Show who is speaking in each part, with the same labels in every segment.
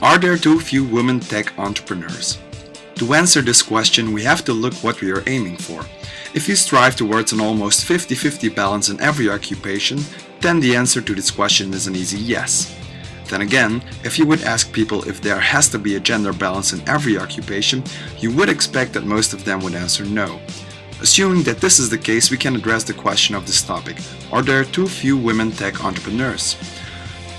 Speaker 1: Are there too few women tech entrepreneurs? To answer this question, we have to look what we are aiming for. If we strive towards an almost 50-50 balance in every occupation, then the answer to this question is an easy yes. Then again, if you would ask people if there has to be a gender balance in every occupation, you would expect that most of them would answer no. Assuming that this is the case, we can address the question of this topic. Are there too few women tech entrepreneurs?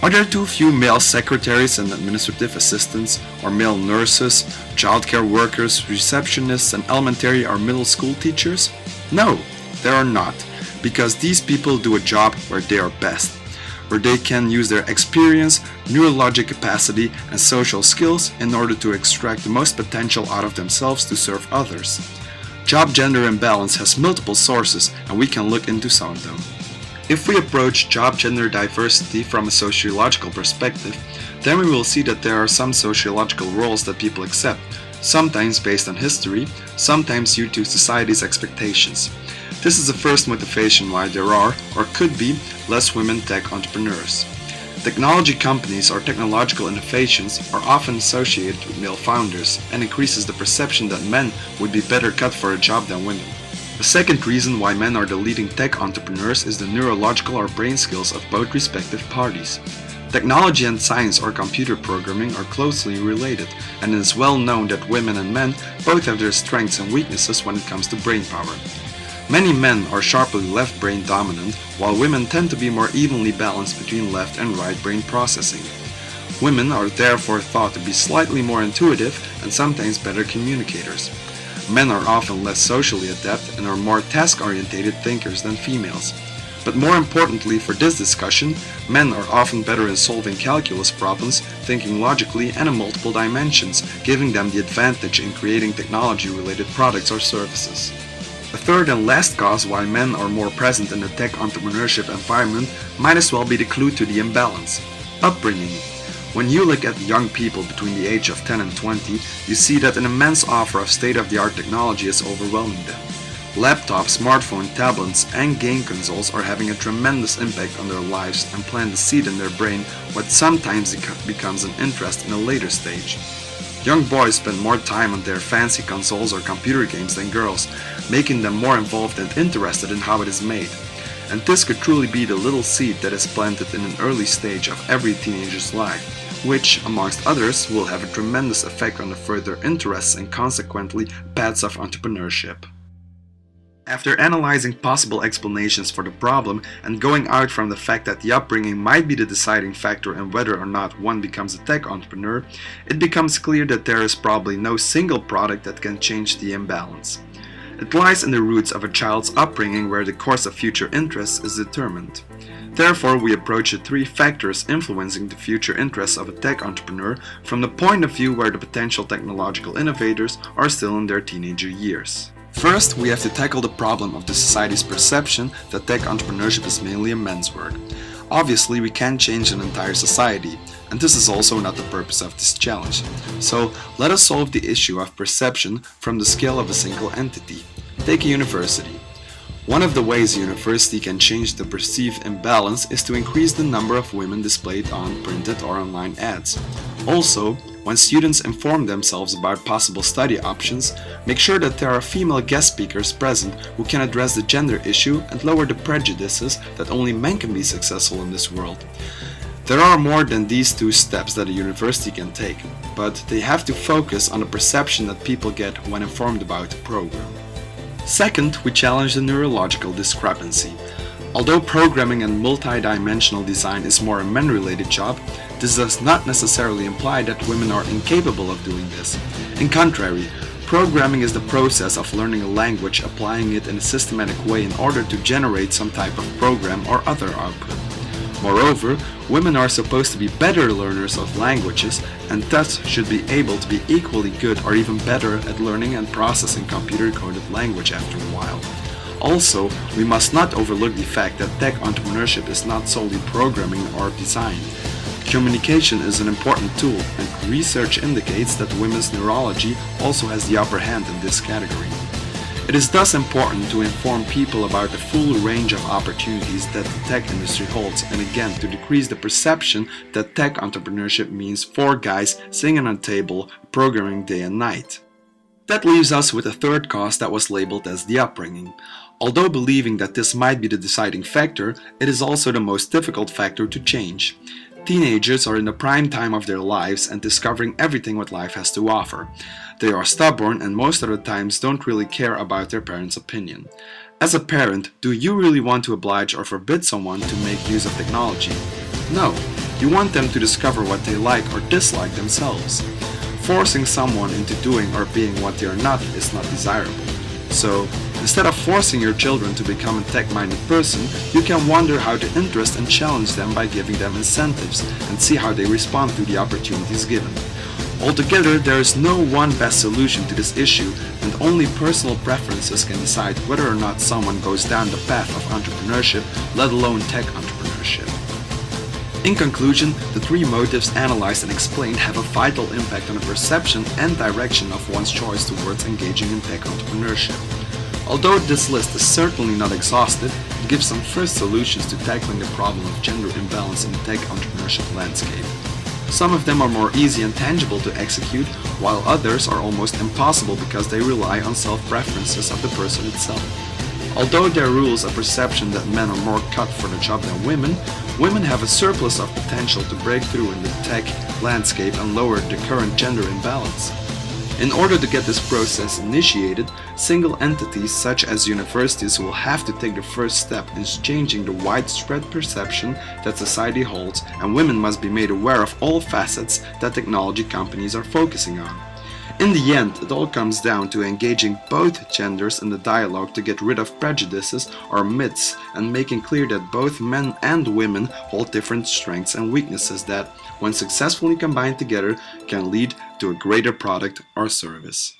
Speaker 1: Are there too few male secretaries and administrative assistants, or male nurses, childcare workers, receptionists, and elementary or middle school teachers? No, there are not, because these people do a job where they are best, where they can use their experience, neurologic capacity, and social skills in order to extract the most potential out of themselves to serve others. Job-gender imbalance has multiple sources, and we can look into some of them. If we approach job-gender diversity from a sociological perspective, then we will see that there are some sociological roles that people accept, sometimes based on history, sometimes due to society's expectations. This is the first motivation why there are, or could be, less women tech entrepreneurs. Technology companies or technological innovations are often associated with male founders and increases the perception that men would be better cut for a job than women. The second reason why men are the leading tech entrepreneurs is the neurological or brain skills of both respective parties. Technology and science or computer programming are closely related, and it is well known that women and men both have their strengths and weaknesses when it comes to brain power. Many men are sharply left brain dominant, while women tend to be more evenly balanced between left and right brain processing. Women are therefore thought to be slightly more intuitive and sometimes better communicators. Men are often less socially adept and are more task-oriented thinkers than females. But more importantly for this discussion, men are often better in solving calculus problems, thinking logically and in multiple dimensions, giving them the advantage in creating technology-related products or services. The third and last cause why men are more present in the tech entrepreneurship environment might as well be the clue to the imbalance: upbringing. When you look at young people between the age of 10 and 20, you see that an immense offer of state-of-the-art technology is overwhelming them. Laptops, smartphones, tablets, and game consoles are having a tremendous impact on their lives and plant a seed in their brain what sometimes becomes an interest in a later stage. Young boys spend more time on their fancy consoles or computer games than girls, making them more involved and interested in how it is made. And this could truly be the little seed that is planted in an early stage of every teenager's life, which, amongst others, will have a tremendous effect on the further interests and consequently paths of entrepreneurship. After analyzing possible explanations for the problem and going out from the fact that the upbringing might be the deciding factor in whether or not one becomes a tech entrepreneur, it becomes clear that there is probably no single product that can change the imbalance. It lies in the roots of a child's upbringing where the course of future interests is determined. Therefore, we approach the three factors influencing the future interests of a tech entrepreneur from the point of view where the potential technological innovators are still in their teenager years. First, we have to tackle the problem of the society's perception that tech entrepreneurship is mainly a men's work. Obviously, we can't change an entire society, and this is also not the purpose of this challenge. So, let us solve the issue of perception from the scale of a single entity. Take a university. One of the ways a university can change the perceived imbalance is to increase the number of women displayed on printed or online ads. Also, when students inform themselves about possible study options, make sure that there are female guest speakers present who can address the gender issue and lower the prejudices that only men can be successful in this world. There are more than these two steps that a university can take, but they have to focus on the perception that people get when informed about the program. Second, we challenge the neurological discrepancy. Although programming and multi-dimensional design is more a men-related job, this does not necessarily imply that women are incapable of doing this. In contrary, programming is the process of learning a language, applying it in a systematic way in order to generate some type of program or other output. Moreover, women are supposed to be better learners of languages and thus should be able to be equally good or even better at learning and processing computer-coded language after a while. Also, we must not overlook the fact that tech entrepreneurship is not solely programming or design. Communication is an important tool, and research indicates that women's neurology also has the upper hand in this category. It is thus important to inform people about the full range of opportunities that the tech industry holds, and again to decrease the perception that tech entrepreneurship means 4 guys sitting on a table programming day and night. That leaves us with a third cause that was labeled as the upbringing. Although believing that this might be the deciding factor, it is also the most difficult factor to change. Teenagers are in the prime time of their lives and discovering everything what life has to offer. They are stubborn and most of the times don't really care about their parents' opinion. As a parent, do you really want to oblige or forbid someone to make use of technology? No, you want them to discover what they like or dislike themselves. Forcing someone into doing or being what they are not is not desirable. So, instead of forcing your children to become a tech-minded person, you can wonder how to interest and challenge them by giving them incentives and see how they respond to the opportunities given. Altogether, there is no one best solution to this issue, and only personal preferences can decide whether or not someone goes down the path of entrepreneurship, let alone tech entrepreneurship. In conclusion, the 3 motives analyzed and explained have a vital impact on the perception and direction of one's choice towards engaging in tech entrepreneurship. Although this list is certainly not exhaustive, it gives some first solutions to tackling the problem of gender imbalance in the tech entrepreneurship landscape. Some of them are more easy and tangible to execute, while others are almost impossible because they rely on self-preferences of the person itself. Although there rules a perception that men are more cut for the job than women, women have a surplus of potential to break through in the tech landscape and lower the current gender imbalance. In order to get this process initiated, single entities such as universities will have to take the first step in changing the widespread perception that society holds, and women must be made aware of all facets that technology companies are focusing on. In the end, it all comes down to engaging both genders in the dialogue to get rid of prejudices or myths and making clear that both men and women hold different strengths and weaknesses that, when successfully combined together, can lead to a greater product or service.